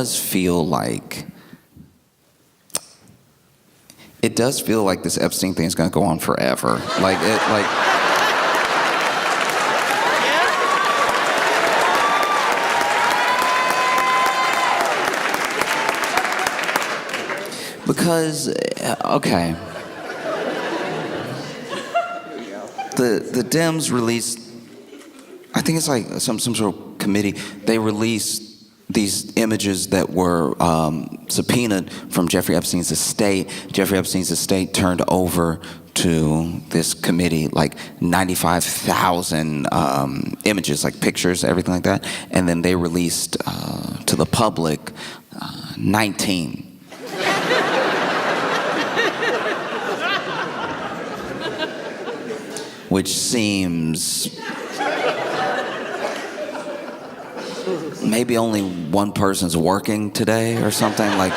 does feel like this Epstein thing is going to go on forever. Because, okay, the Dems released, I think it's like some sort of committee, they released these images that were subpoenaed from Jeffrey Epstein's estate. Jeffrey Epstein's estate turned over to this committee like 95,000 images, like pictures, everything like that, and then they released to the public 19. Which seems maybe only one person's working today or something. Like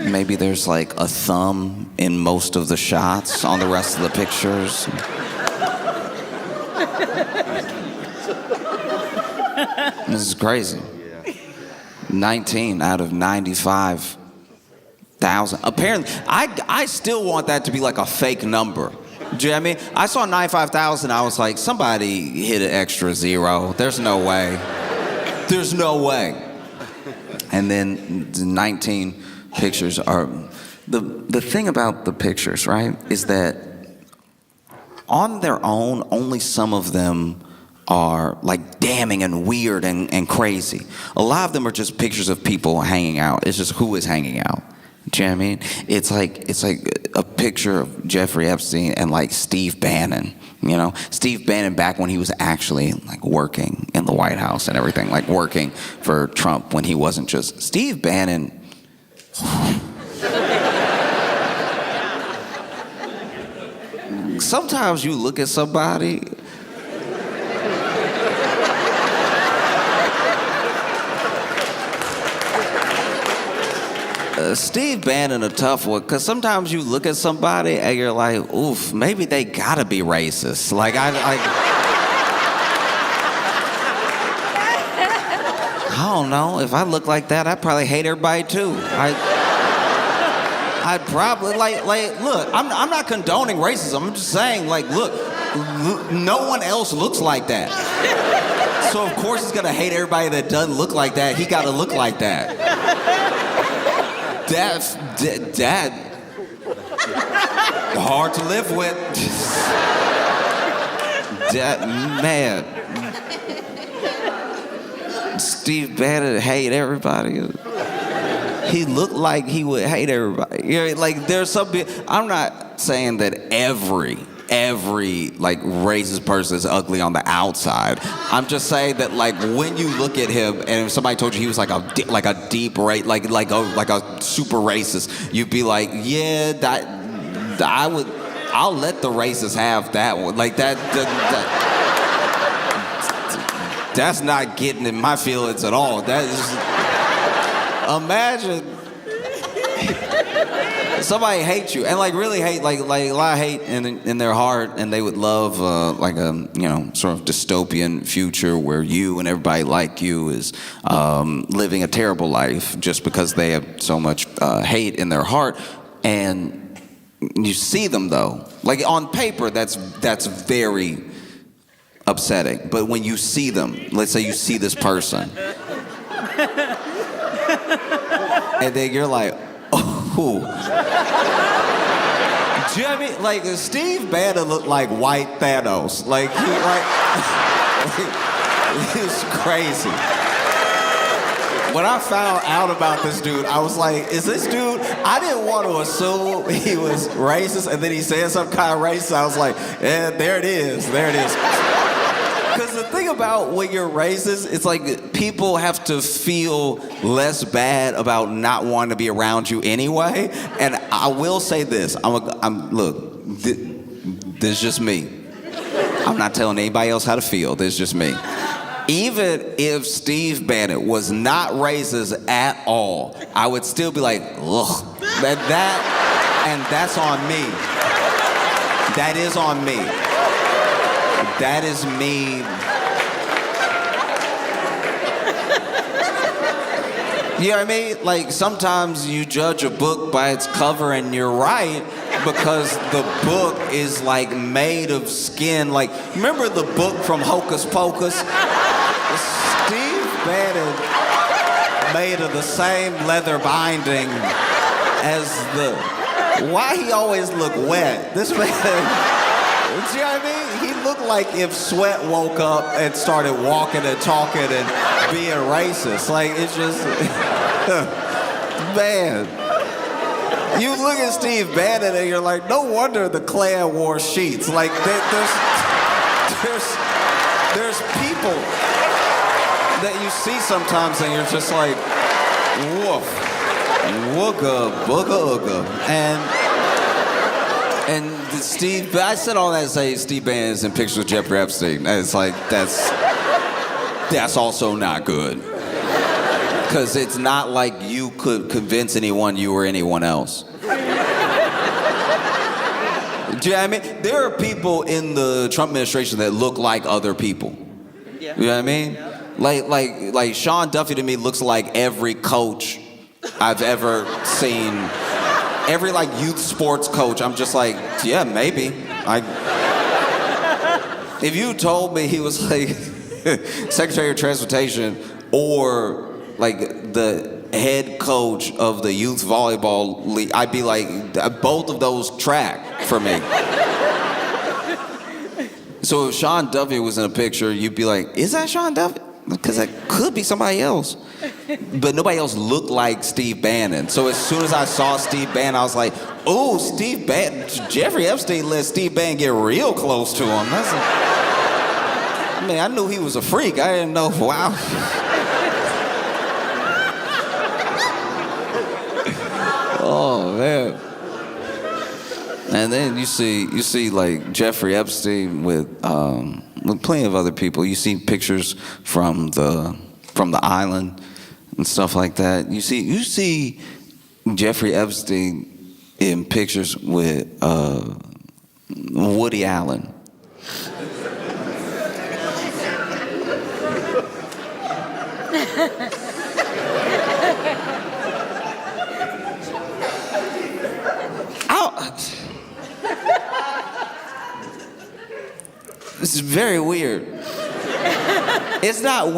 maybe there's like a thumb in most of the shots on the rest of the pictures. This is crazy. 19 out of 95,000. Apparently, I still want that to be like a fake number. Do you know what I mean? I saw 95,000, I was like, somebody hit an extra zero. There's no way. There's no way. And then the 19 pictures are, the thing about the pictures, right, is that on their own, only some of them are like damning and weird and crazy. A lot of them are just pictures of people hanging out. It's just who is hanging out. Do you know what I mean? It's like a picture of Jeffrey Epstein and like Steve Bannon. You know, Steve Bannon back when he was actually like working in the White House and everything, like working for Trump when he wasn't just Steve Bannon. Sometimes you look at somebody. Steve Bannon a tough one, because sometimes you look at somebody and you're like, oof, maybe they gotta be racist. Like, I don't know. If I look like that, I'd probably hate everybody too. I'd probably, look, I'm not condoning racism. I'm just saying, like, look, no one else looks like that. So of course he's gonna hate everybody that doesn't look like that. He gotta look like that. That hard to live with. That man. Steve Bannon hate everybody. He looked like he would hate everybody. You know, like there's some. I'm not saying that every like racist person is ugly on the outside. I'm just saying that like when you look at him and if somebody told you he was like a deep like a super racist, you'd be like, yeah, I'll let the racists have that one. Like that's not getting in my feelings at all. That is, imagine somebody hates you and like really hate like a lot of hate in their heart, and they would love like a sort of dystopian future where you and everybody like you is living a terrible life just because they have so much hate in their heart. And you see them though, like on paper that's very upsetting, but when you see them, let's say you see this person and then you're like, oh. Do you know what I mean? Like Steve Bannon looked like white Thanos. Like he's crazy. When I found out about this dude, I was like, is this dude? I didn't want to assume he was racist, and then he said some kind of racist. I was like, yeah, there it is. Because the thing about when you're racist, it's like people have to feel less bad about not wanting to be around you anyway. And I will say this: look, this is just me. I'm not telling anybody else how to feel. This is just me. Even if Steve Bannon was not racist at all, I would still be like, ugh. And that's on me. That is on me. That is me You know what I mean? Like, sometimes you judge a book by its cover and you're right because the book is like made of skin. Like, remember the book from Hocus Pocus? Steve Bannon made of the same leather binding as the... Why he always look wet? This man... You know what I mean? He looked like if Sweat woke up and started walking and talking and being racist. Like, it's just... Man. You look at Steve Bannon and you're like, no wonder the Klan wore sheets. Like, there's people that you see sometimes and you're just like, woof, wooga, booga, ooga. And Steve, I said all that to say Steve Bannon is in pictures with Jeffrey Epstein. It's like, that's also not good. Because it's not like you could convince anyone you were anyone else. Do you know what I mean? There are people in the Trump administration that look like other people. Yeah. You know what I mean? Like Sean Duffy to me looks like every coach I've ever seen. Every like youth sports coach, I'm just like, yeah, maybe. If you told me he was like Secretary of Transportation or like the head coach of the youth volleyball league, I'd be like, both of those track for me. So if Sean Duffy was in a picture, you'd be like, is that Sean Duffy? Because that could be somebody else. But nobody else looked like Steve Bannon. So as soon as I saw Steve Bannon, I was like, oh, Steve Bannon. Jeffrey Epstein let Steve Bannon get real close to him. I mean, I knew he was a freak. I didn't know, wow. Oh, man. And then you see like Jeffrey Epstein with plenty of other people. You see pictures from the island and stuff like that. You see Jeffrey Epstein in pictures with Woody Allen. This is very weird. It's not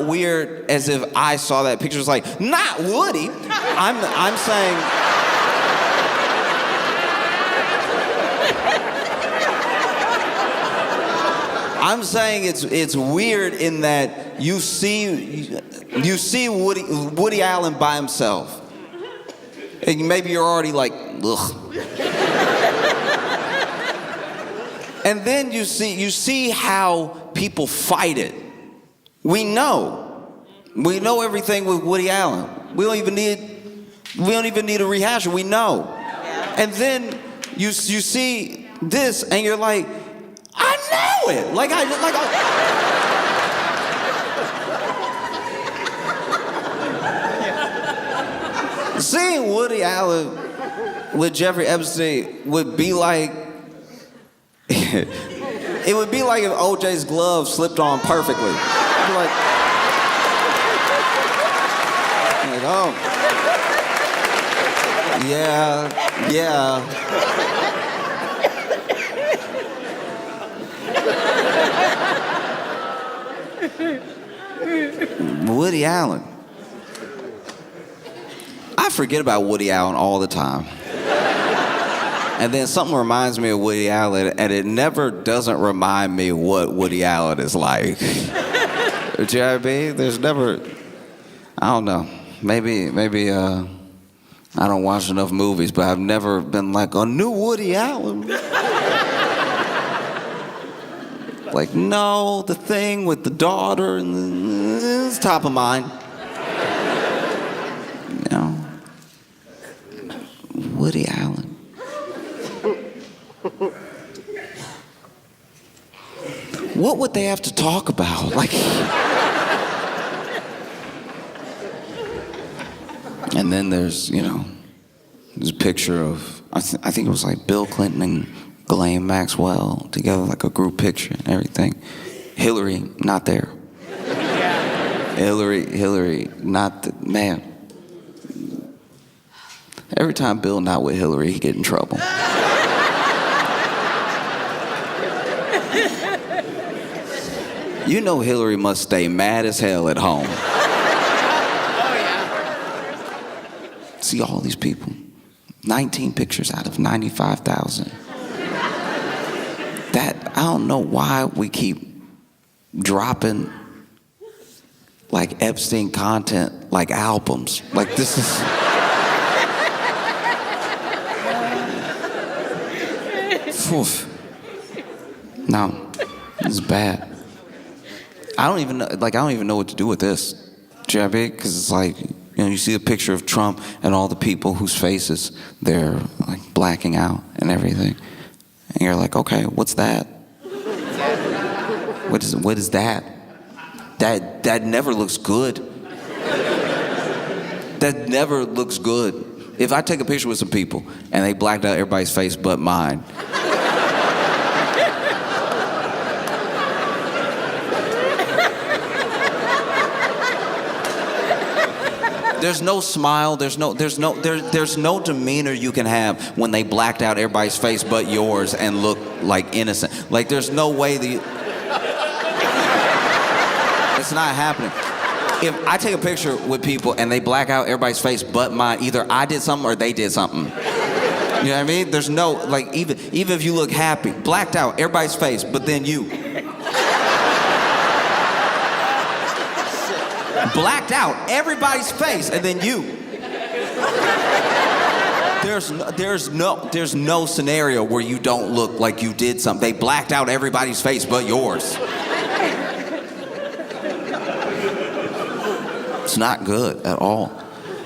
weird as if I saw that picture. It's like, not Woody. I'm saying. I'm saying it's weird in that you see Woody Allen by himself, and maybe you're already like, ugh. And then you see how people fight it. We know everything with Woody Allen. We don't even need a rehash. We know. Yeah. And then you see this, and you're like, I know it. Seeing Woody Allen with Jeffrey Epstein would be like. It would be like if OJ's glove slipped on perfectly. Like, oh, yeah. Woody Allen. I forget about Woody Allen all the time. And then something reminds me of Woody Allen, and it never doesn't remind me what Woody Allen is like. Do you know what I mean? There's never, I don't know, maybe I don't watch enough movies, but I've never been like, a new Woody Allen. Like, no, the thing with the daughter, and it's top of mind. You know, Woody Allen. What would they have to talk about? Like, and then there's a picture of, I think it was like Bill Clinton and Ghislaine Maxwell together, like a group picture and everything. Hillary, not there. Hillary, not the, man. Every time Bill not with Hillary, he get in trouble. You know Hillary must stay mad as hell at home. See all these people. 19 pictures out of 95,000. That, I don't know why we keep dropping like Epstein content like albums. Like this is... Oof. No, this is bad. I don't even know what to do with this. Do you know what I mean? Because it's like, you see a picture of Trump and all the people whose faces they're like blacking out and everything. And you're like, okay, what's that? What is that? That never looks good. That never looks good. If I take a picture with some people and they blacked out everybody's face but mine, there's no smile, there's no demeanor you can have when they blacked out everybody's face but yours and look like innocent. Like there's no way that it's not happening. If I take a picture with people and they black out everybody's face but mine, either I did something or they did something. You know what I mean? There's no, like, even if you look happy, blacked out everybody's face but then you. Blacked out everybody's face and then you. There's no scenario where you don't look like you did something. They blacked out everybody's face but yours. It's not good at all.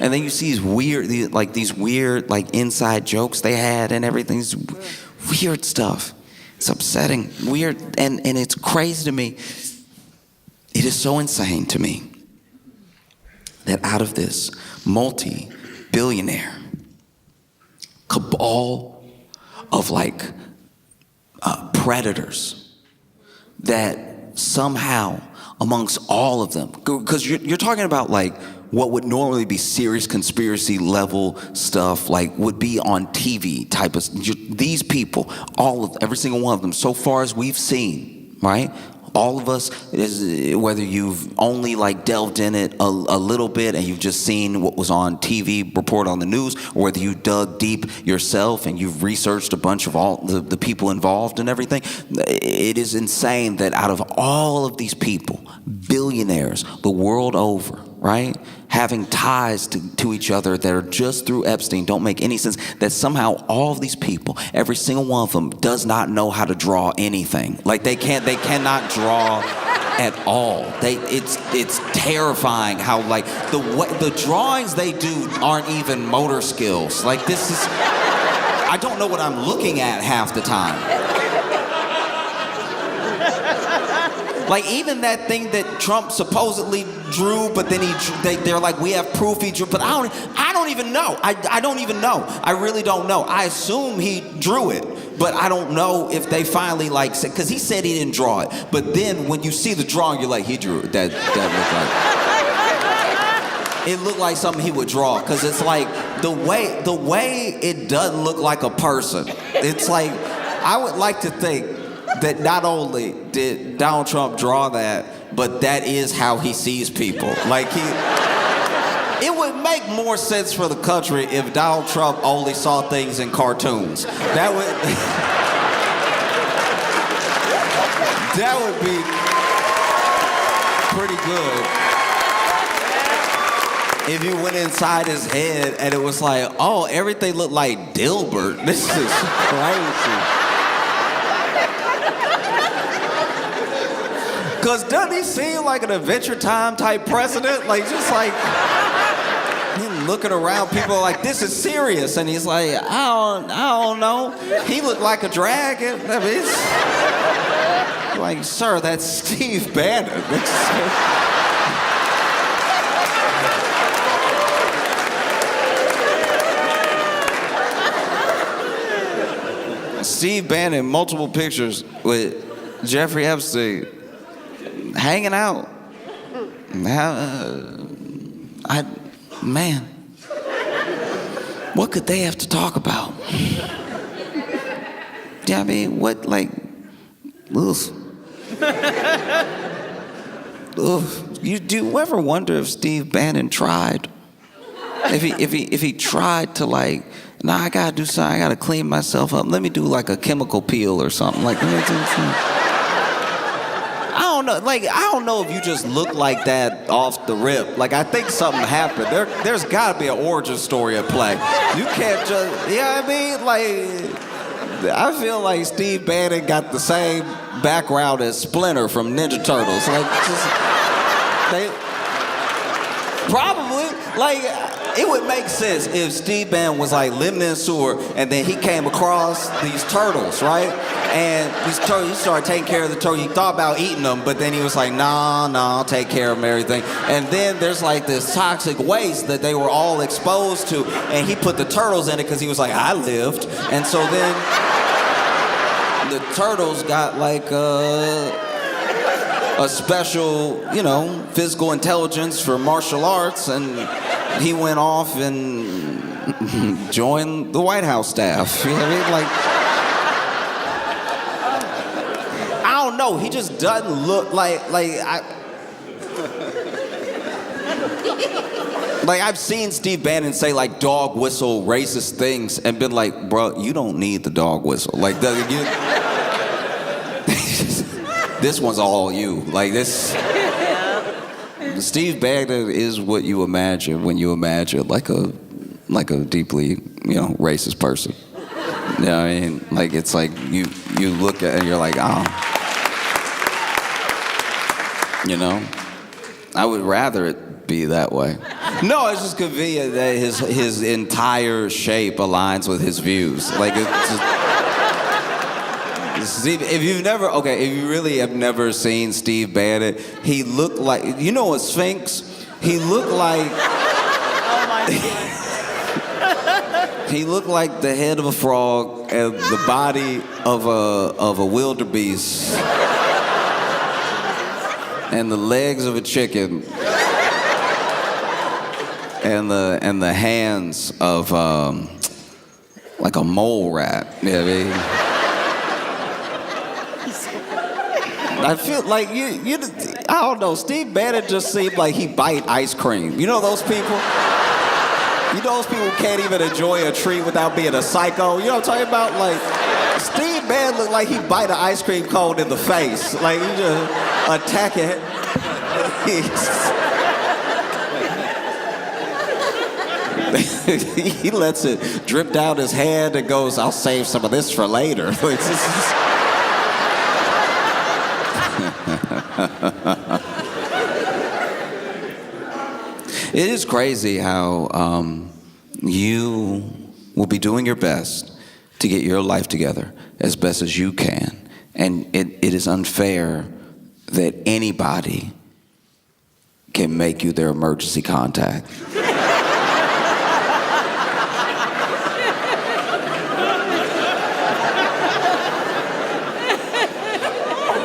And then you see these weird inside jokes they had and everything. It's weird stuff. It's upsetting, weird, and it's crazy to me. It is so insane to me that out of this multi-billionaire cabal of predators, that somehow amongst all of them, because you're talking about like what would normally be serious conspiracy level stuff, like would be on TV type of, these people, every single one of them, so far as we've seen, right? All of us, whether you've only like delved in it a little bit and you've just seen what was on TV reported on the news, or whether you dug deep yourself and you've researched a bunch of all the people involved and everything, it is insane that out of all of these people, billionaires the world over, right, having ties to each other that are just through Epstein, don't make any sense, that somehow all of these people, every single one of them does not know how to draw anything. Like they cannot draw at all. It's terrifying how like the drawings they do aren't even motor skills. Like this is, I don't know what I'm looking at half the time. Like even that thing that Trump supposedly drew, but then they're like, we have proof he drew, but I don't even know. I don't even know. I really don't know. I assume he drew it, but I don't know if they finally like said, because he said he didn't draw it. But then when you see the drawing, you're like, he drew it. That looked like, it looked like something he would draw, because it's like the way it doesn't look like a person. It's like, I would like to think that not only did Donald Trump draw that, but that is how he sees people. Like it would make more sense for the country if Donald Trump only saw things in cartoons. That would be pretty good. If you went inside his head and it was like, oh, everything looked like Dilbert. This is crazy. Because doesn't he seem like an Adventure Time type president? Like, just like, him looking around, people are like, this is serious. And he's like, I don't know. He looked like a dragon. I mean, it's like, sir, that's Steve Bannon. Steve Bannon, multiple pictures with Jeffrey Epstein. Hanging out. Man. What could they have to talk about? Yeah, I mean, what, like, ugh. Ugh. Do you ever wonder if Steve Bannon tried? If he tried to, like, nah, I gotta do something, I gotta clean myself up. Let me do like a chemical peel or something. Like, let me do something. I don't know. Like, I don't know if you just look like that off the rip. Like, I think something happened. There's gotta be an origin story at play. You can't just, I mean? Like, I feel like Steve Bannon got the same background as Splinter from Ninja Turtles. Like, probably, like, it would make sense if Steve Bannon was like living in a sewer and then he came across these turtles, right? And these turtles, he started taking care of the turtles. He thought about eating them, but then he was like, nah, I'll take care of them, everything. And then there's like this toxic waste that they were all exposed to, and he put the turtles in it because he was like, I lived. And so then the turtles got like a special, physical intelligence for martial arts, and he went off and joined the White House staff. You know what I mean? Like, I don't know. He just doesn't look like I've seen Steve Bannon say like dog whistle racist things and been like, bro, you don't need the dog whistle. Like, this one's all you. Like this. Steve Bannon is what you imagine when you imagine like a deeply, racist person. You know what I mean? Like, it's like you look at it and you're like, oh. I would rather it be that way. No, it's just convenient that his entire shape aligns with his views. Like, it's just, Steve, if you really have never seen Steve Bannon, he looked like, a Sphinx? He looked like, oh my God. He looked like the head of a frog and the body of a wildebeest and the legs of a chicken and the hands of like a mole rat. You know what I mean? I feel like I don't know, Steve Bannon just seemed like he bite ice cream. You know those people? You know those people who can't even enjoy a treat without being a psycho? You know what I'm talking about? Like, Steve Bannon looked like he bite an ice cream cone in the face. Like, he just attack it. He lets it drip down his head and goes, I'll save some of this for later. It is crazy how you will be doing your best to get your life together as best as you can. And it is unfair that anybody can make you their emergency contact.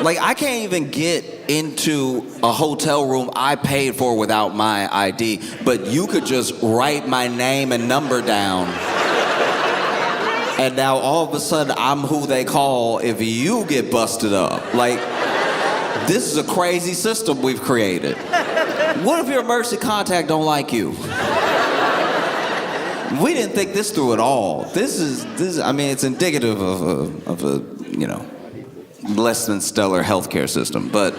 Like, I can't even get into a hotel room I paid for without my ID, but you could just write my name and number down. And now all of a sudden, I'm who they call if you get busted up. Like, this is a crazy system we've created. What if your emergency contact don't like you? We didn't think this through at all. This is, I mean, it's indicative of a less than stellar healthcare system, but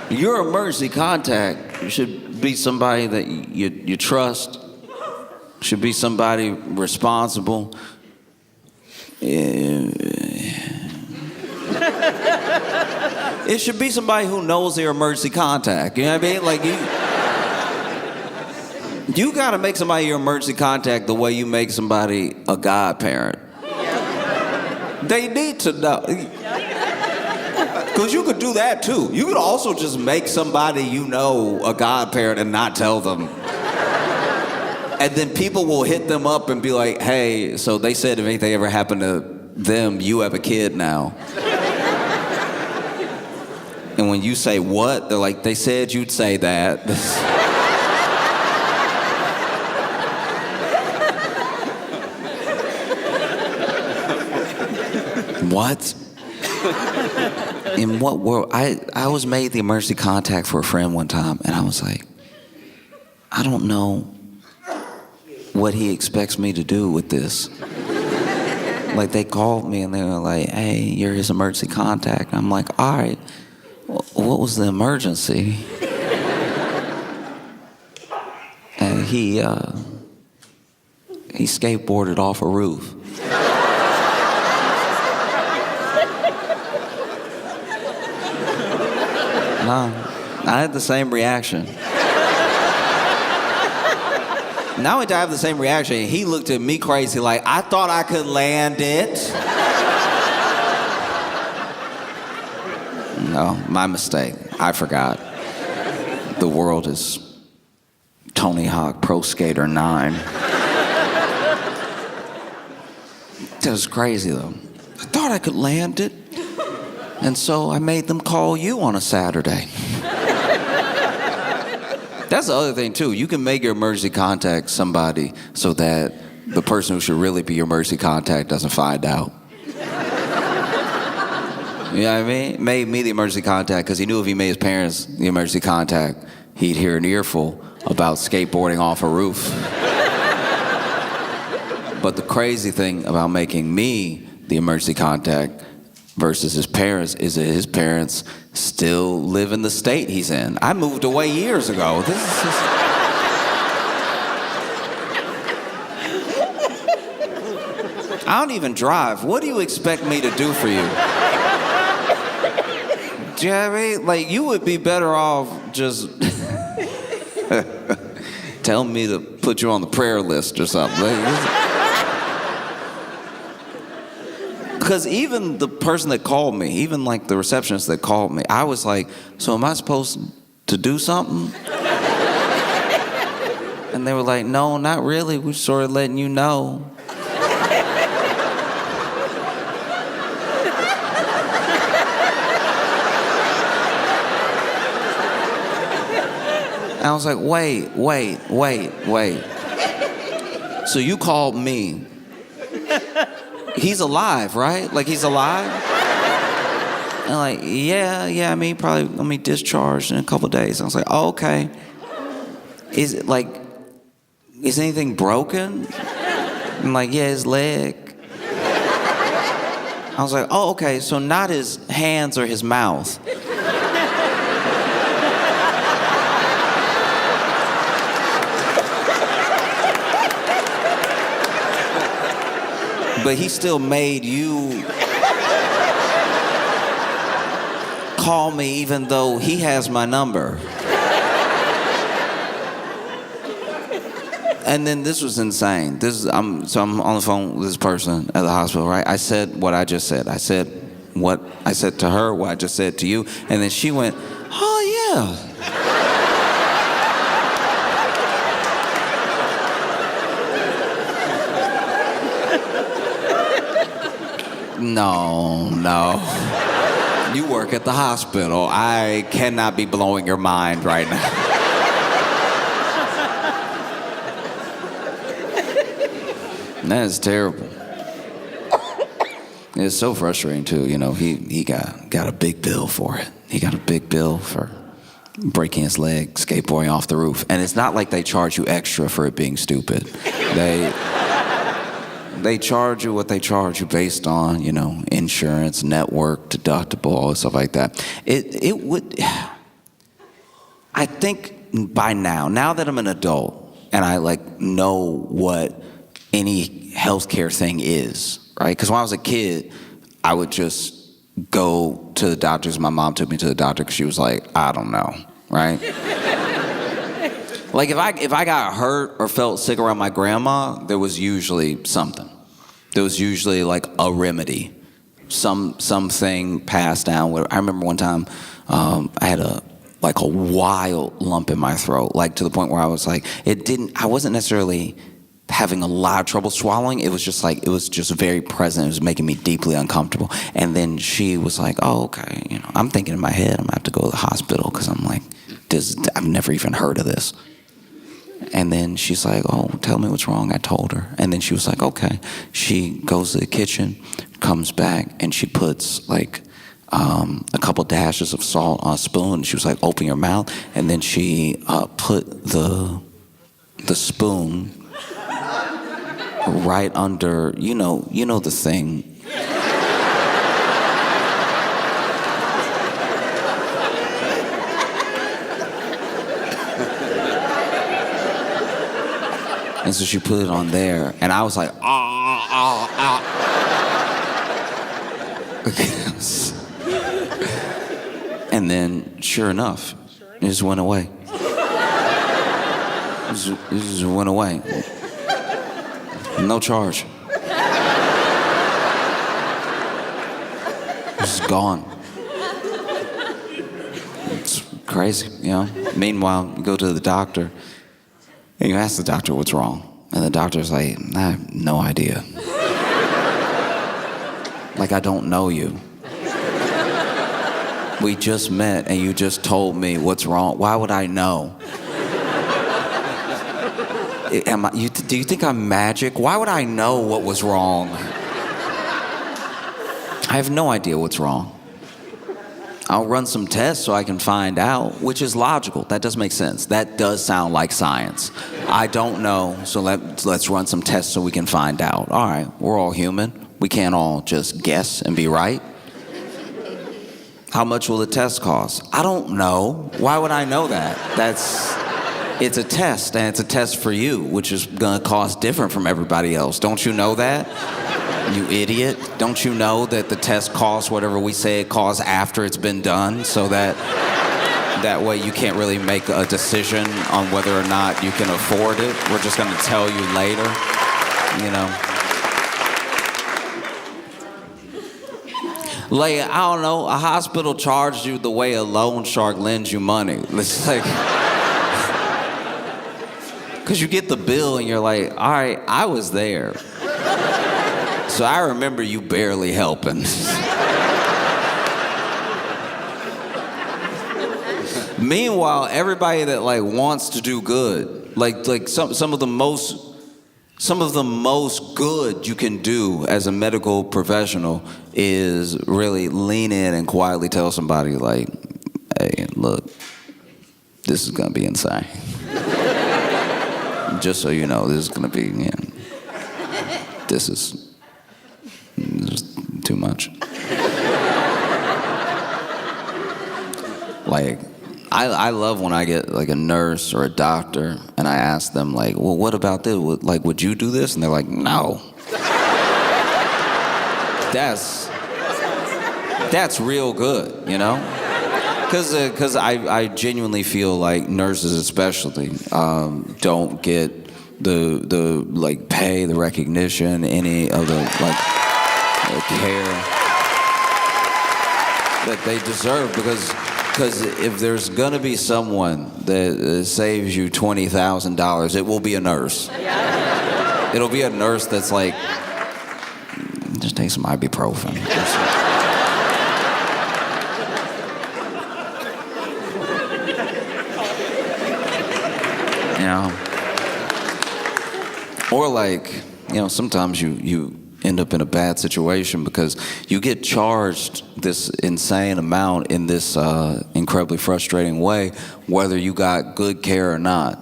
your emergency contact should be somebody that you trust, should be somebody responsible. It should be somebody who knows their emergency contact. You know what I mean? Like, you gotta make somebody your emergency contact the way you make somebody a godparent. They need to know. Because you could do that too. You could also just make somebody a godparent and not tell them. And then people will hit them up and be like, hey, so they said if anything ever happened to them, you have a kid now. And when you say what, they're like, they said you'd say that. what? In what world? I was made the emergency contact for a friend one time, and I was like, I don't know what he expects me to do with this. Like, they called me and they were like, hey, you're his emergency contact. I'm like, all right, what was the emergency? And he skateboarded off a roof. No, I had the same reaction. Not only did I have the same reaction, he looked at me crazy like, I thought I could land it. No, my mistake. I forgot. The world is Tony Hawk Pro Skater 9. That was crazy though. I thought I could land it. And so I made them call you on a Saturday. That's the other thing too. You can make your emergency contact somebody so that the person who should really be your emergency contact doesn't find out. You know what I mean? Made me the emergency contact because he knew if he made his parents the emergency contact, he'd hear an earful about skateboarding off a roof. But the crazy thing about making me the emergency contact versus his parents is that his parents still live in the state he's in. I moved away years ago. This is just... I don't even drive. What do you expect me to do for you? Do you know what I mean? Like, you would be better off just telling me to put you on the prayer list or something. Because even the person that called me, even like the receptionist that called me, I was like, so am I supposed to do something? And they were like, no, not really. We're sort of letting you know. And I was like, wait. So you called me. He's alive, right? Like, he's alive? And like, yeah, I mean, probably gonna be discharged in a couple days. I was like, oh, okay. Is anything broken? I'm like, yeah, his leg. I was like, oh, okay, so not his hands or his mouth. But he still made you call me even though he has my number. And then this was insane. I'm on the phone with this person at the hospital, right? I said what I just said. I said what I said to her, what I just said to you. And then she went, oh, yeah. No. You work at the hospital. I cannot be blowing your mind right now. That is terrible. It's so frustrating too. You know, he got a big bill for it. He got a big bill for breaking his leg, skateboarding off the roof. And it's not like they charge you extra for it being stupid. They charge you what they charge you based on, you know, insurance, network, deductible, all this stuff like that. It would, I think by now that I'm an adult and I like know what any healthcare thing is, right? Because when I was a kid, I would just go to the doctors. My mom took me to the doctor because she was like, I don't know, right? Like if I got hurt or felt sick around my grandma, there was usually something. There was usually like a remedy, something passed down. I remember one time I had a wild lump in my throat, like to the point where I was like, I wasn't necessarily having a lot of trouble swallowing. It was just very present. It was making me deeply uncomfortable. And then she was like, oh, okay, you know, I'm thinking in my head, I'm gonna have to go to the hospital because I'm like, I've never even heard of this. And then she's like, oh, tell me what's wrong. I told her. And then she was like, okay. She goes to the kitchen, comes back, and she puts like a couple dashes of salt on a spoon. She was like, open your mouth. And then she put the spoon right under, you know the thing. And so she put it on there, and I was like, And then, sure enough, it just went away. It just went away. No charge. It's just gone. It's crazy, you know? Meanwhile, you go to the doctor, and you ask the doctor what's wrong. And the doctor's like, I have no idea. Like, I don't know you. We just met and you just told me what's wrong. Why would I know? Do you think I'm magic? Why would I know what was wrong? I have no idea what's wrong. I'll run some tests so I can find out, which is logical. That does make sense. That does sound like science. I don't know, so let's run some tests so we can find out. All right, we're all human. We can't all just guess and be right. How much will the test cost? I don't know. Why would I know that? It's a test, and it's a test for you, which is gonna cost different from everybody else. Don't you know that? You idiot. Don't you know that the test costs whatever we say it costs after it's been done, so that way you can't really make a decision on whether or not you can afford it? We're just gonna tell you later, you know? Like, I don't know, a hospital charged you the way a loan shark lends you money. It's like, because you get the bill and you're like, all right, I was there. So I remember you barely helping. Meanwhile, everybody that like wants to do good, like some of the most good you can do as a medical professional is really lean in and quietly tell somebody like, hey, look, this is gonna be insane. Just so you know, this is gonna be, this is too much. Like, I love when I get like a nurse or a doctor and I ask them like, well, what about this? Would you do this? And they're like, no. That's real good, you know? Because I genuinely feel like nurses especially don't get the like pay, the recognition, any of the like care that they deserve, because if there's gonna be someone that saves you $20,000, it will be a nurse. It'll be a nurse that's like, just take some ibuprofen. You know? Or like, sometimes you end up in a bad situation because you get charged this insane amount in this incredibly frustrating way, whether you got good care or not.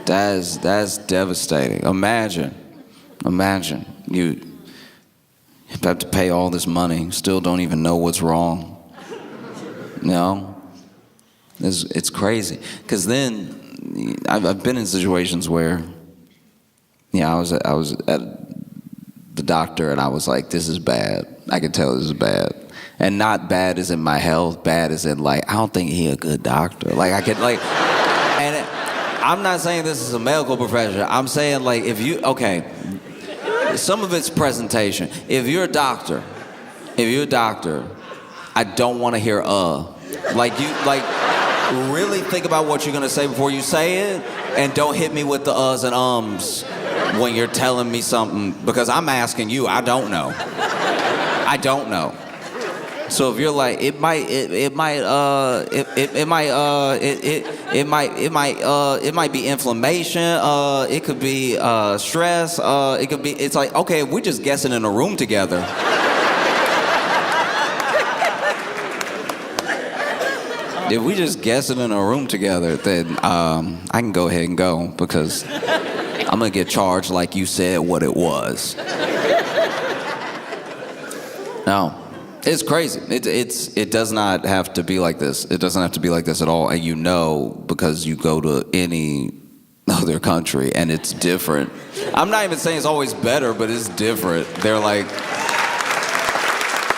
That's devastating. Imagine you have to pay all this money, still don't even know what's wrong. It's crazy. Because then I've been in situations where, I was at the doctor and I was like, this is bad. I can tell this is bad. And not bad as in my health, bad as in like, I don't think he a good doctor. Like I could like, and I'm not saying this is a medical profession. I'm saying like some of it's presentation. If you're a doctor, I don't want to hear really think about what you're gonna say before you say it, and don't hit me with the uhs and ums when you're telling me something, because I'm asking you, I don't know. So if you're like, it might be inflammation. It could be stress. It could be. It's like, okay, if we're just guessing in a room together. If we just guessing in a room together, then I can go ahead and go because I'm gonna get charged like you said what it was. No. It's crazy. It does not have to be like this. It doesn't have to be like this at all. And you know, because you go to any other country and it's different. I'm not even saying it's always better, but it's different. They're like,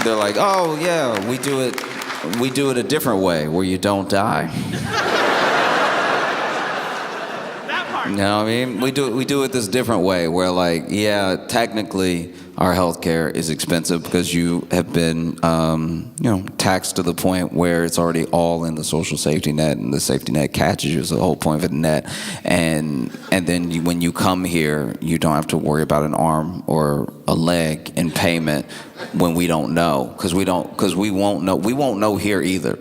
oh yeah, we do it a different way where you don't die. You know what I mean? We do it this different way where, like, yeah, technically our healthcare is expensive because you have been, taxed to the point where it's already all in the social safety net, and the safety net catches you. Is the whole point of the net. And then when you come here, you don't have to worry about an arm or a leg in payment when we don't know, because we won't know here either.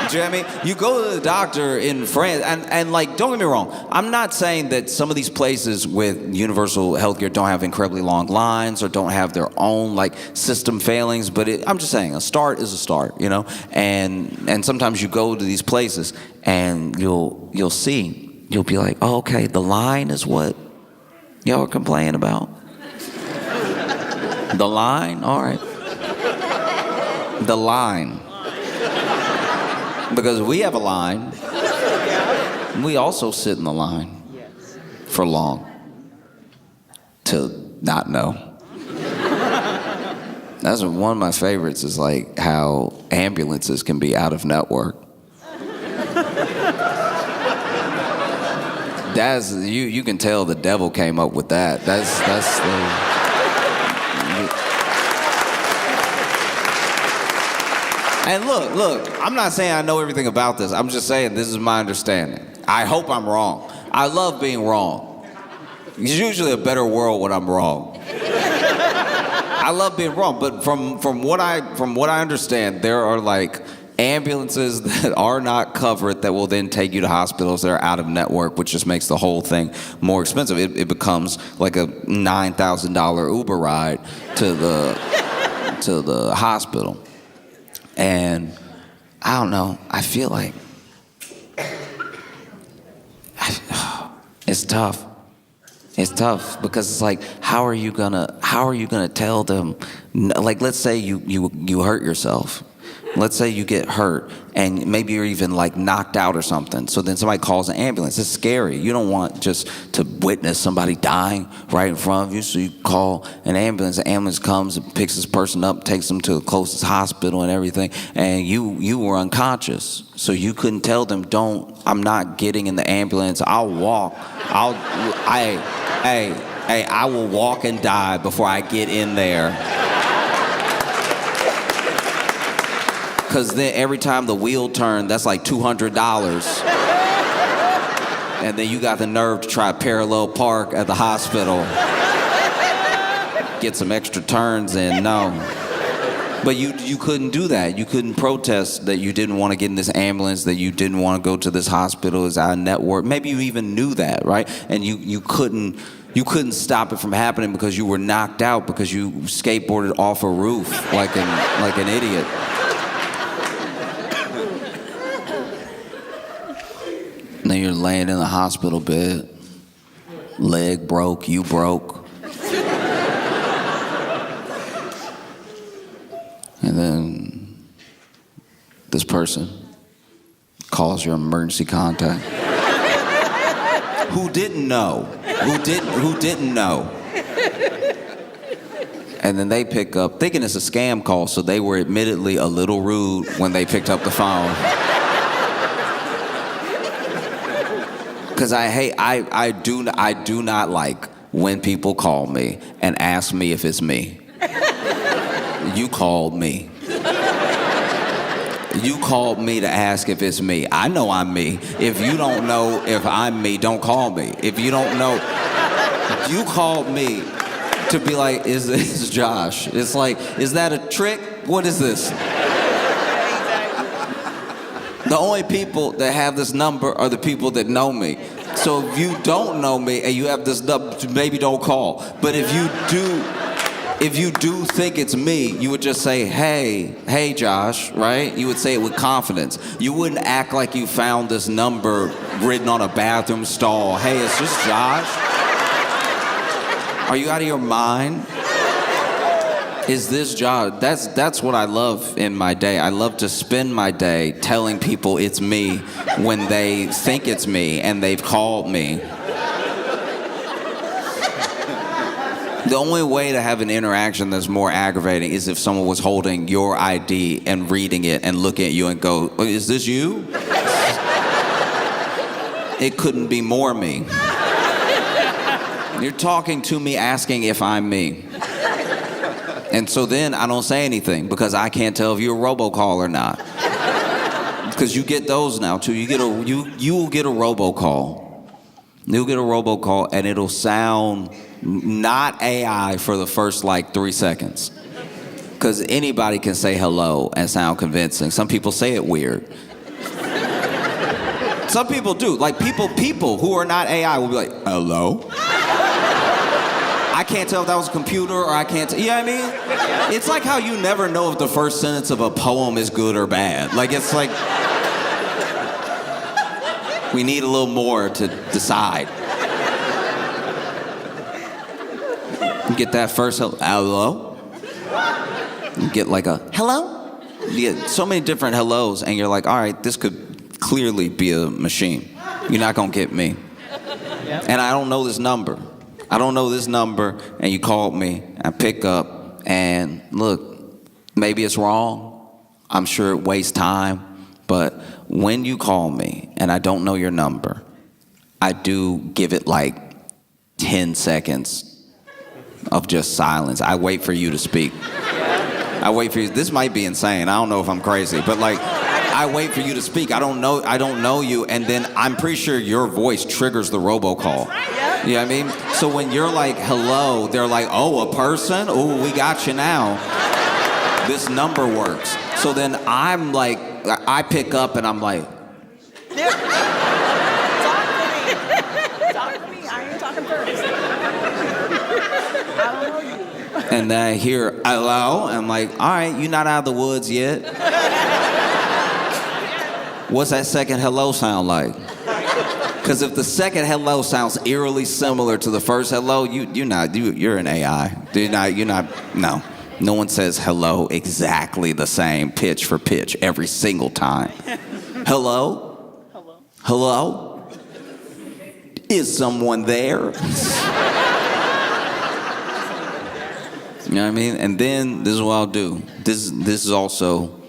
Do you know what I mean? You go to the doctor in France, and like, don't get me wrong, I'm not saying that some of these places with universal healthcare don't have incredibly long lines or don't have their own like system failings, but I'm just saying a start is a start, you know? And sometimes you go to these places and you'll be like, oh, okay, the line is what y'all are complaining about. The line? All right. The line. Because we have a line. We also sit in the line for long to not know. That's one of my favorites, is like how ambulances can be out of network. That's you can tell the devil came up with that. That's the And look, I'm not saying I know everything about this. I'm just saying this is my understanding. I hope I'm wrong. I love being wrong. It's usually a better world when I'm wrong. I love being wrong, but from what I understand, there are like ambulances that are not covered that will then take you to hospitals that are out of network, which just makes the whole thing more expensive. It becomes like a $9,000 Uber ride to the hospital. And I don't know, I feel like it's tough. It's tough because it's like, how are you gonna tell them? Like, let's say you hurt yourself. Let's say you get hurt and maybe you're even like knocked out or something. So then somebody calls an ambulance. It's scary. You don't want just to witness somebody dying right in front of you. So you call an ambulance. The ambulance comes and picks this person up, takes them to the closest hospital and everything. And you were unconscious. So you couldn't tell them, I'm not getting in the ambulance. I'll walk. I will walk and die before I get in there. Because then every time the wheel turns, that's like $200. And then you got the nerve to try parallel park at the hospital. Get some extra turns in, no. But you couldn't do that. You couldn't protest that you didn't want to get in this ambulance, that you didn't want to go to this hospital, it's out of network. Maybe you even knew that, right? And you couldn't stop it from happening because you were knocked out because you skateboarded off a roof like an idiot. Then you're laying in the hospital bed, leg broke, you broke. And then this person calls your emergency contact. Who didn't know? Who didn't know? And then they pick up, thinking it's a scam call, so they were admittedly a little rude when they picked up the phone. Because I do not like when people call me and ask me if it's me. You called me. You called me to ask if it's me. I know I'm me. If you don't know if I'm me, don't call me. If you don't know, you called me to be like, is this Josh? It's like, is that a trick? What is this? The only people that have this number are the people that know me. So if you don't know me and you have this number, maybe don't call. But if you do think it's me, you would just say, hey Josh, right? You would say it with confidence. You wouldn't act like you found this number written on a bathroom stall. Hey, is this Josh? Are you out of your mind? Is this Josh? That's what I love in my day. I love to spend my day telling people it's me when they think it's me and they've called me. The only way to have an interaction that's more aggravating is if someone was holding your ID and reading it and looking at you and go, is this you? It couldn't be more me. You're talking to me asking if I'm me. And so then I don't say anything because I can't tell if you're a robocall or not. Because you get those now too. You will get a robocall. You'll get a robocall and it'll sound not AI for the first like 3 seconds. Because anybody can say hello and sound convincing. Some people say it weird. Some people do. Like people who are not AI will be like, hello? I can't tell if that was a computer or I can't you know what I mean? It's like how you never know if the first sentence of a poem is good or bad. Like it's like, we need a little more to decide. You get that first hello. You get like a hello. You get so many different hellos and you're like, all right, this could clearly be a machine. You're not gonna get me. Yep. And I don't know this number. And you called me, I pick up, and look, maybe it's wrong. I'm sure it wastes time, but when you call me and I don't know your number, I do give it like 10 seconds of just silence. I wait for you to speak. I wait for you. This might be insane. I don't know if I'm crazy, but like, I wait for you to speak. I don't know you, and then I'm pretty sure your voice triggers the robocall. You know what I mean? So when you're like, hello, they're like, oh, a person? Oh, we got you now. This number works. So then I'm like, I pick up and I'm like, Talk to me. I ain't talking first. I don't know you. and then I hear, hello? I'm like, all right, you're not out of the woods yet. What's that second hello sound like? Because if the second hello sounds eerily similar to the first hello, you're an AI. No. No one says hello exactly the same pitch for pitch every single time. Hello? Hello? Hello? Is someone there? You know what I mean? And then this is what I'll do. This is also...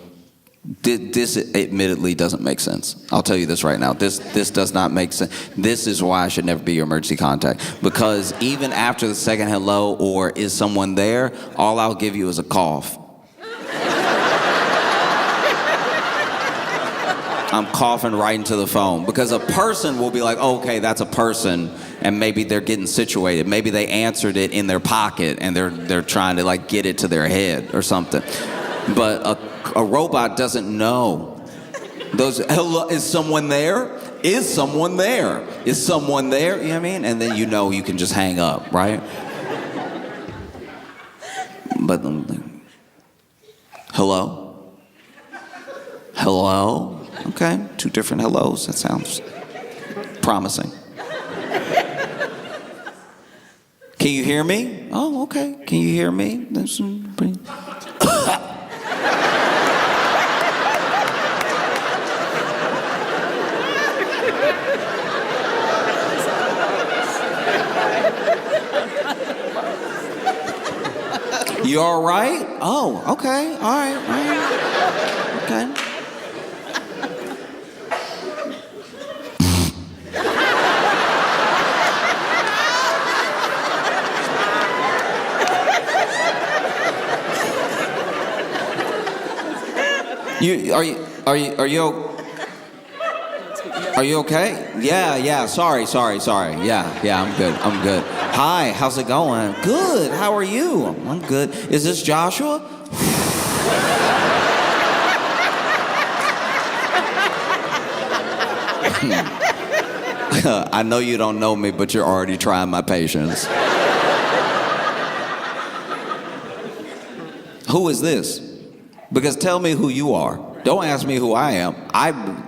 This admittedly doesn't make sense. I'll tell you this right now. This does not make sense. This is why I should never be your emergency contact. Because even after the second hello or is someone there, all I'll give you is a cough. I'm coughing right into the phone. Because a person will be like, oh, okay, that's a person, and maybe they're getting situated. Maybe they answered it in their pocket and they're trying to like get it to their head or something. But a robot doesn't know. Hello, is someone there? Is someone there? Is someone there? You know what I mean? And then you can just hang up, right? But hello? Hello? Okay, 2 different hellos. That sounds promising. Can you hear me? Oh, okay. Can you hear me? That's pretty... You all right? Oh, okay. All right. Okay. Are you okay? Yeah. Sorry. Yeah, I'm good. Hi, how's it going? Good. How are you? I'm good. Is this Joshua? I know you don't know me, but you're already trying my patience. Who is this? Because tell me who you are. Don't ask me who I am.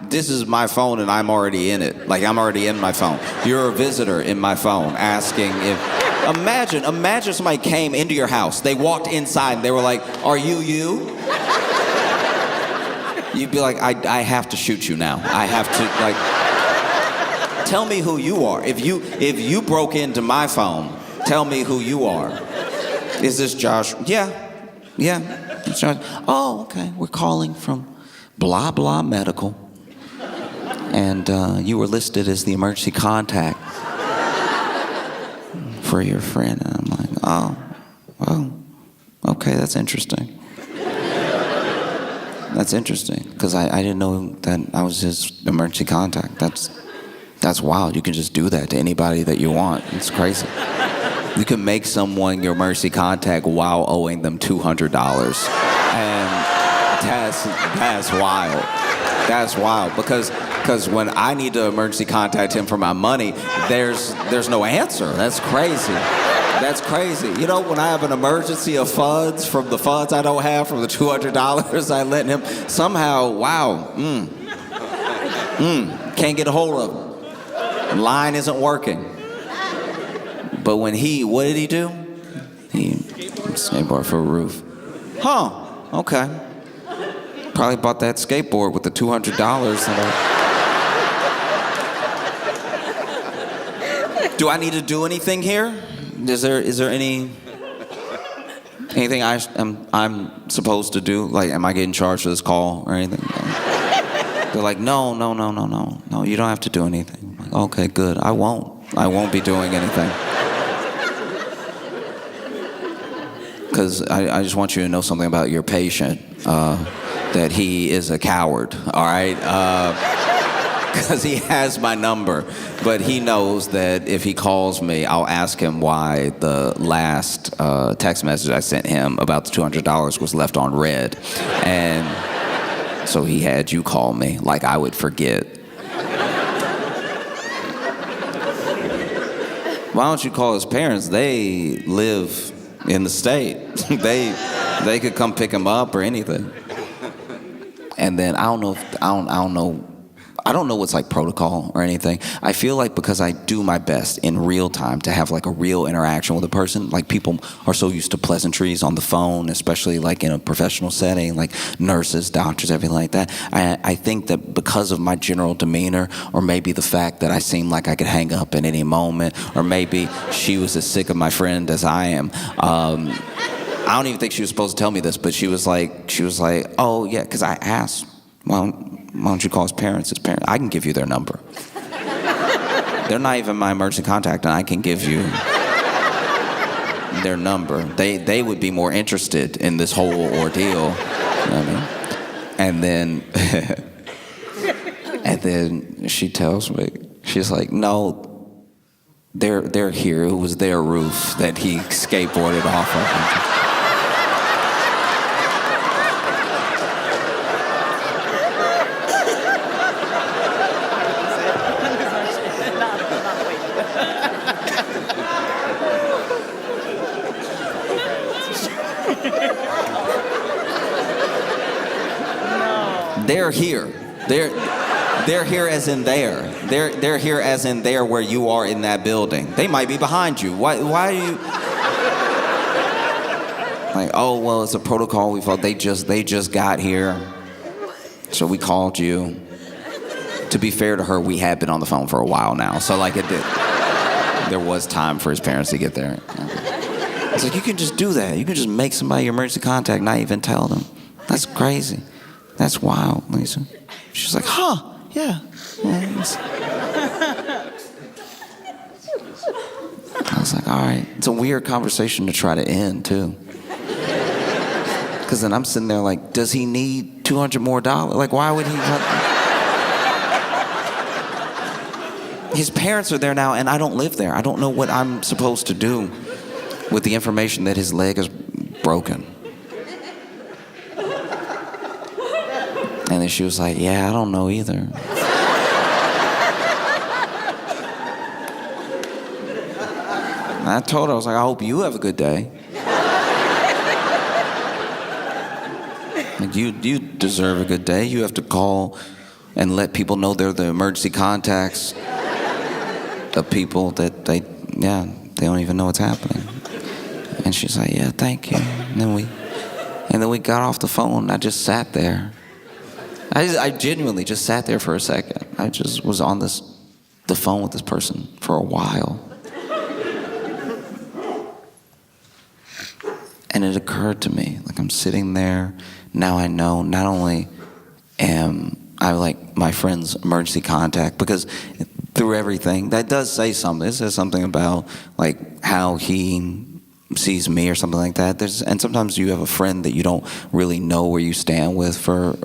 This is my phone and I'm already in it. Like, I'm already in my phone. You're a visitor in my phone asking if... Imagine somebody came into your house. They walked inside and they were like, "Are you you?" You'd be like, I have to shoot you now. I have to, like... Tell me who you are. If you broke into my phone, tell me who you are. Is this Josh? Yeah. It's Josh. Oh, okay. We're calling from blah blah medical, and you were listed as the emergency contact for your friend. And I'm like, oh, okay, that's interesting. That's interesting because I didn't know that I was his emergency contact. That's wild. You can just do that to anybody that you want. It's crazy. You can make someone your emergency contact while owing them $200. And that's wild. That's wild. Because when I need to emergency contact him for my money, there's no answer. That's crazy. That's crazy. You know, when I have an emergency of funds from the funds I don't have from the $200 I lent him, somehow, wow, can't get a hold of him. Line isn't working. But when what did he do? He skateboard for a roof. Huh, okay. Probably bought that skateboard with the $200 Do I need to do anything here? Is there anything I'm supposed to do? Like, am I getting charged for this call or anything? They're like, no, you don't have to do anything. I'm like, okay, good. I won't be doing anything. Because I just want you to know something about your patient, that he is a coward, all right? Because he has my number, but he knows that if he calls me, I'll ask him why the last text message I sent him about the $200 was left on red. And so he had you call me, like I would forget. Why don't you call his parents? They live in the state. They could come pick him up or anything. And then I don't know what's like protocol or anything. I feel like because I do my best in real time to have like a real interaction with a person, like people are so used to pleasantries on the phone, especially like in a professional setting, like nurses, doctors, everything like that. I think that because of my general demeanor, or maybe the fact that I seem like I could hang up at any moment, or maybe she was as sick of my friend as I am. I don't even think she was supposed to tell me this, but she was like, oh yeah, because I asked, well, why don't you call his parents? I can give you their number. They're not even my emergency contact, and I can give you their number. They would be more interested in this whole ordeal. You know what I mean? And then she tells me, she's like, no, they're here. It was their roof that he skateboarded off of. They're here. They're here as in there. They're here as in there where you are in that building. They might be behind you. Why do you... Like, oh, well, it's a protocol we followed. They just got here. So we called you. To be fair to her, we had been on the phone for a while now. So like there was time for his parents to get there. It's like, you can just do that. You can just make somebody your emergency contact, not even tell them. That's crazy. That's wild, Lisa. She's like, huh, yeah. I was like, all right. It's a weird conversation to try to end, too. Because then I'm sitting there like, does he need $200 more? Like, why would he... His parents are there now, and I don't live there. I don't know what I'm supposed to do with the information that his leg is broken. And then she was like, yeah, I don't know either. And I told her, I was like, I hope you have a good day. Like, you deserve a good day. You have to call and let people know they're the emergency contacts of people that they don't even know what's happening. And she's like, yeah, thank you. And then we got off the phone. I just sat there. I genuinely just sat there for a second. I just was on the phone with this person for a while. And it occurred to me, like, I'm sitting there, now I know not only am I like my friend's emergency contact, because through everything, that does say something. It says something about like how he sees me or something like that. And sometimes you have a friend that you don't really know where you stand with for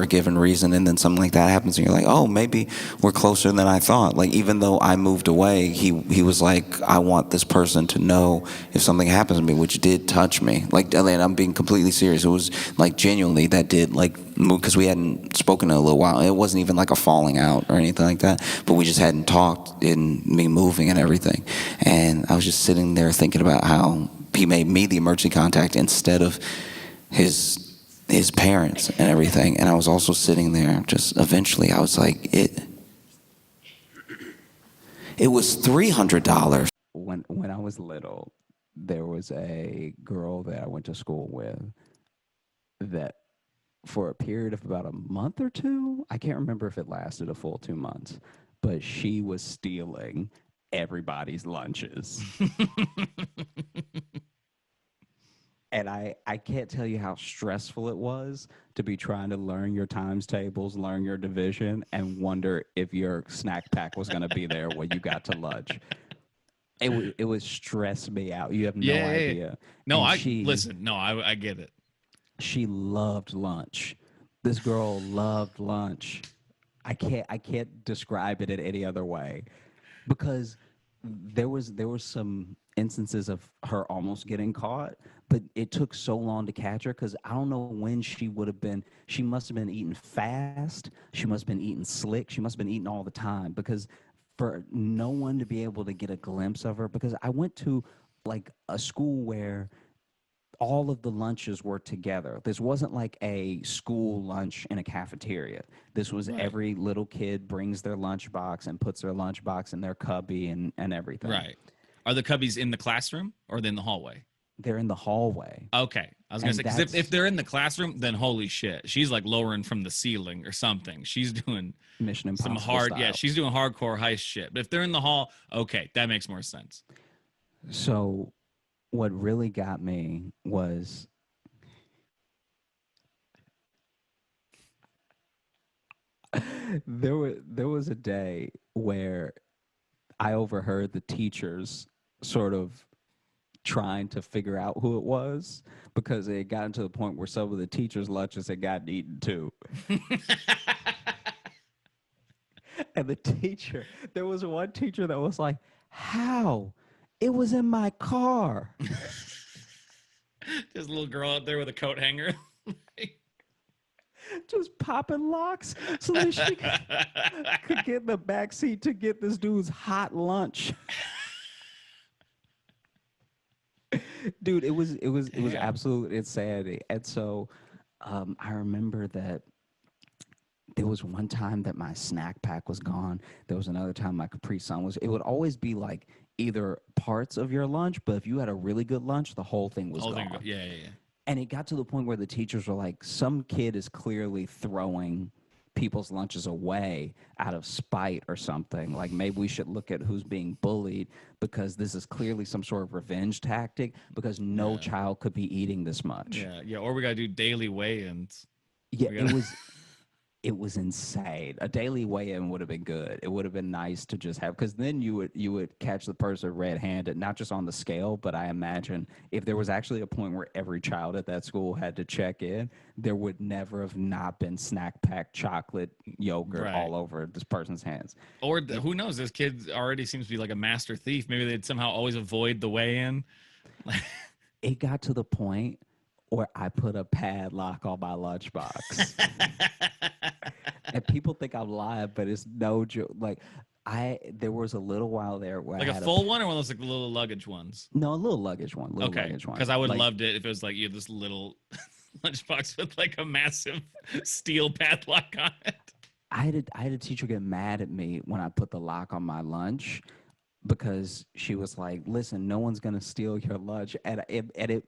a given reason, and then something like that happens and you're like, oh, maybe we're closer than I thought. Like, even though I moved away, he was like, I want this person to know if something happens to me, which did touch me. Like, and I'm being completely serious. It was like genuinely that did like move, because we hadn't spoken in a little while. It wasn't even like a falling out or anything like that, but we just hadn't talked in me moving and everything. And I was just sitting there thinking about how he made me the emergency contact instead of his parents and everything. And I was also sitting there, just eventually I was like, it was $300. When I was little, there was a girl that I went to school with that for a period of about a month or two, I can't remember if it lasted a full 2 months, but she was stealing everybody's lunches. And I can't tell you how stressful it was to be trying to learn your times tables, learn your division, and wonder if your snack pack was going to be there when you got to lunch. It would stress me out. You have no idea. No, And listen. No, I get it. She loved lunch. This girl loved lunch. I can't describe it in any other way, because there was some instances of her almost getting caught, but it took so long to catch her, because I don't know when she would have been. She must have been eating fast. She must have been eating slick. She must have been eating all the time, because for no one to be able to get a glimpse of her, because I went to like a school where all of the lunches were together. This wasn't like a school lunch in a cafeteria. This was Right. Every little kid brings their lunchbox and puts their lunchbox in their cubby and everything. Right. Are the cubbies in the classroom or are they in the hallway? They're in the hallway. Okay. I was going to And say, because if they're in the classroom, then holy shit. She's like lowering from the ceiling or something. She's doing Mission Impossible some hard, style. she's doing hardcore heist shit. But if they're in the hall, okay, that makes more sense. So what really got me was there was a day where I overheard the teachers sort of trying to figure out who it was, because it had gotten to the point where some of the teachers' lunches had gotten eaten too. And there was one teacher that was like, how? It was in my car. This little girl out there with a coat hanger. Just popping locks so that she could get in the back seat to get this dude's hot lunch. Dude, it was absolute insanity. And so I remember that there was one time that my snack pack was gone. There was another time my Capri Sun was. It would always be like either parts of your lunch, but if you had a really good lunch, the whole thing was gone. Yeah. And it got to the point where the teachers were like, some kid is clearly throwing people's lunches away out of spite or something. Like, maybe we should look at who's being bullied, because this is clearly some sort of revenge tactic, because no child could be eating this much. Yeah. Or we got to do daily weigh-ins. Yeah, it was insane. A daily weigh-in would have been good. It would have been nice to just have, because then you would catch the person red-handed, not just on the scale, but I imagine if there was actually a point where every child at that school had to check in, there would never have not been snack pack chocolate yogurt all over this person's hands. Or who knows? This kid already seems to be like a master thief. Maybe they'd somehow always avoid the weigh-in. It got to the point or I put a padlock on my lunchbox. And people think I'm lying, but it's no joke. Like there was a little while there where Like I a had full one or one of those like little luggage ones? no, a little luggage one, Okay, because I would Like, loved it if it was like you had this little lunchbox with like a massive steel padlock on it. I had a teacher get mad at me when I put the lock on my lunch because she was like, "Listen, no one's gonna steal your lunch." And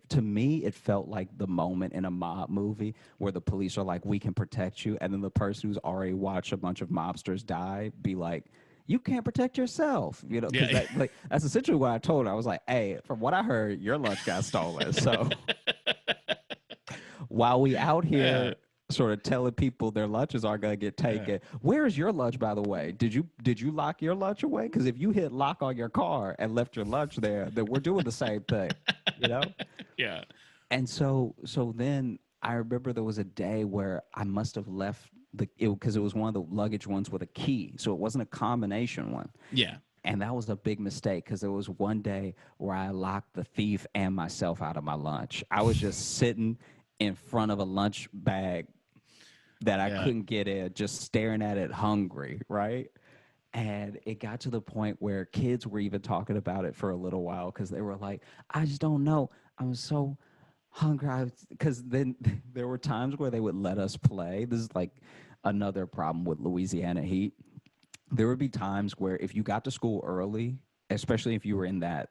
to me, it felt like the moment in a mob movie where the police are like, "We can protect you," and then the person who's already watched a bunch of mobsters die be like, "You can't protect yourself," you know? Because Yeah. that's essentially what I told her. I was like, "Hey, from what I heard, your lunch got stolen, so." While we out Yeah. here sort of telling people their lunches are gonna get taken. Where is your lunch, by the way? Did you lock your lunch away? Because if you hit lock on your car and left your lunch there, then we're doing the same thing, you know? Yeah. And so then I remember there was a day where I must have left because it was one of the luggage ones with a key, so it wasn't a combination one. Yeah. And that was a big mistake because there was one day where I locked the thief and myself out of my lunch. I was just sitting in front of a lunch bag that I Yeah. couldn't get in, just staring at it hungry, right? And it got to the point where kids were even talking about it for a little while because they were like, I just don't know. I'm so hungry. Because then there were times where they would let us play. This is like another problem with Louisiana heat. There would be times where if you got to school early, especially if you were in that,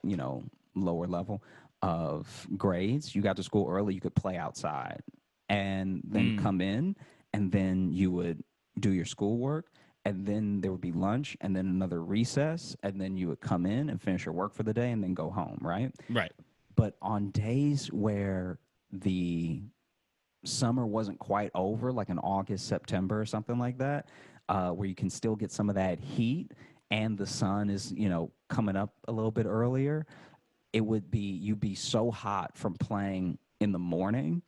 lower level of grades, you got to school early, you could play outside and then come in, and then you would do your schoolwork, and then there would be lunch, and then another recess, and then you would come in and finish your work for the day and then go home, right? Right. But on days where the summer wasn't quite over, like in August, September, or something like that, where you can still get some of that heat and the sun is, coming up a little bit earlier, you'd be so hot from playing in the morning,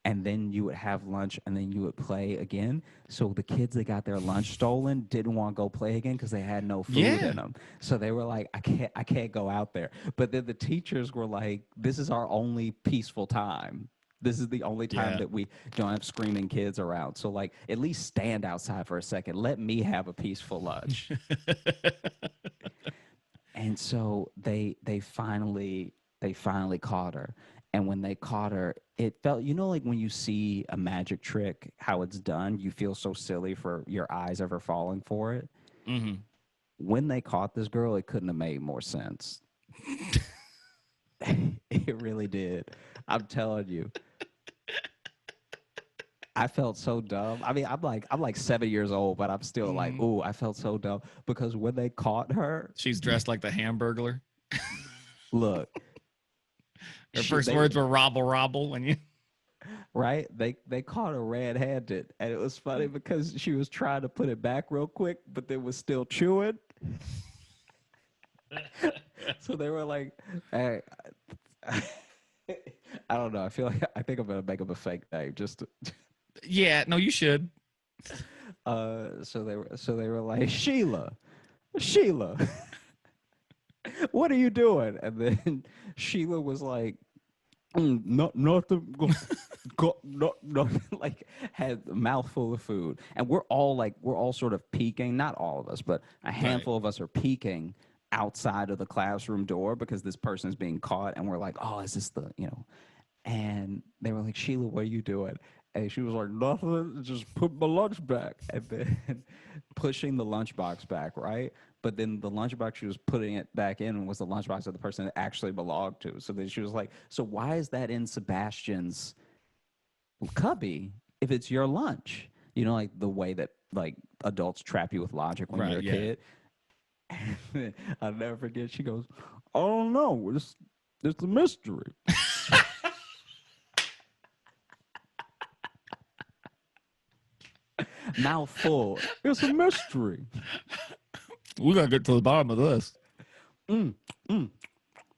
and then you would have lunch and then you would play again. So the kids that got their lunch stolen didn't want to go play again because they had no food Yeah. in them. So they were like, I can't go out there. But then the teachers were like, this is our only peaceful time. This is the only time Yeah. that we don't have screaming kids around. So like, at least stand outside for a second. Let me have a peaceful lunch. And so they finally caught her. And when they caught her, it felt, like when you see a magic trick, how it's done, you feel so silly for your eyes ever falling for it. Mm-hmm. When they caught this girl, it couldn't have made more sense. It really did. I'm telling you. I felt so dumb. I mean, I'm like 7 years old, but I'm still like, ooh, I felt so dumb because when they caught her, She's dressed like the Hamburglar. look, Her first words were "robble robble" when you. right? They caught her red-handed, and it was funny because she was trying to put it back real quick, but they was still chewing. So they were like, hey, I don't know. I think I'm gonna make up a fake name just to, Yeah. No, you should. so they were like, Sheila, what are you doing? And then Sheila was like, nothing, no, like had a mouthful of food. And we're all sort of peeking, not all of us, but a handful of us are peeking outside of the classroom door because this person is being caught, and we're like, oh, is this and they were like, Sheila, what are you doing? And she was like, nothing, just put my lunch back. And then pushing the lunchbox back, right? But then the lunchbox she was putting it back in was the lunchbox that the person it actually belonged to. So then she was like, so why is that in Sebastian's cubby if it's your lunch? Like the way that like adults trap you with logic when you're a kid. And I'll never forget, she goes, I don't know, it's a mystery. Mouth full. It's a mystery. We gotta get to the bottom of this.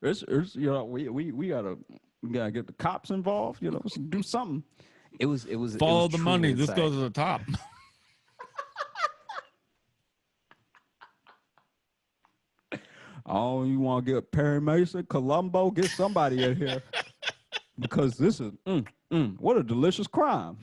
It's we gotta get the cops involved. Do something. It was Follow it was the money. truly This insane. goes to the top. Oh, you want to get Perry Mason, Columbo? Get somebody in here. because this is what a delicious crime.